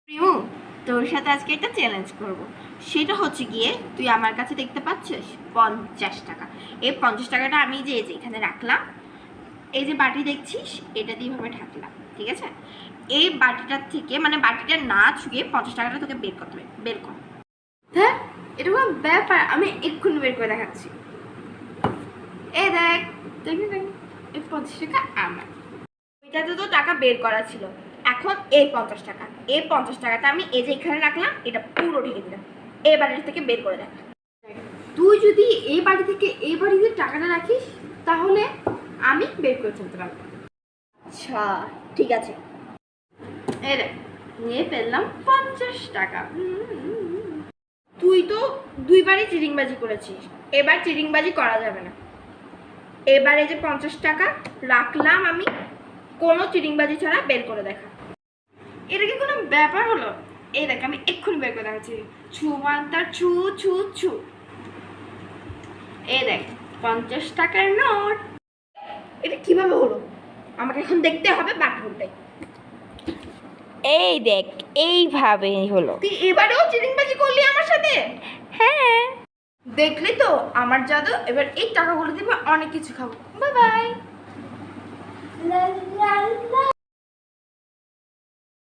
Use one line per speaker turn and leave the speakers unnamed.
প্রিমু, তোর সাথে আজকে একটা চ্যালেঞ্জ করব। সেটা হচ্ছে গিয়ে তুই আমার কাছে দেখতে পাচ্ছিস 50 টাকা। এই 50 টাকাটা আমি যে এখানে রাখলাম, এই যে বাটি দেখছিস, এটা দিয়ে ভাবে ঢাকলাম, ঠিক আছে? এই বাটিটার থেকে মানে বাটিটা না ছুঁয়ে 50 টাকাটা তোকে বের করতে হবে। বের কর।
হ্যাঁ, এটা কোনো ব্যাপার? আমি এক্ষুনি বের করে দেখাচ্ছি। এই দেখ, দেখ এই 50 টাকা আমার।
ওইটাতে তো টাকা বের করা ছিল। এখন এই 50 টাকা, এই 50 টাকাটা আমি এই যে এখানে রাখলাম, এটা পুরো ঢেকে দিলাম। এই বাটির থেকে বের করে দেখ।
তুই যদি এই বাড়ি থেকে এই বাড়িতে টাকাটা রাখিস তাহলে আমি বের করে ফেলতে পারবো।
আচ্ছা, ঠিক আছে।
এই দেখ, নিয়ে ফেললাম 50 টাকা।
তুই তো দুইবারই চিটিংবাজি করেছিস, এবার চিটিংবাজি করা যাবে না। এবারে যে 50 টাকা রাখলাম আমি, কোনো চিটিংবাজি ছাড়া বের করে দেখা।
এটা কি কোনো ব্যাপার হলো? এই দেখ, আমি এক্ষুনি বের করে দেখাচ্ছি। ছু মান্তার ছু ছু ছু। এই দেখ, 50 টাকার নোট।
এটা কিভাবে হলো? আমাকে এখন দেখতে হবে বাথরুমটাই। এই দেখ, এইভাবেই হলো। তুই এবারেও চিটিংবাজি করলি আমার সাথে? হ্যাঁ,
দেখলি তো আমার জাদু। এবার এই টাকাগুলো দিয়ে অনেক কিছু খাবো। Bye bye.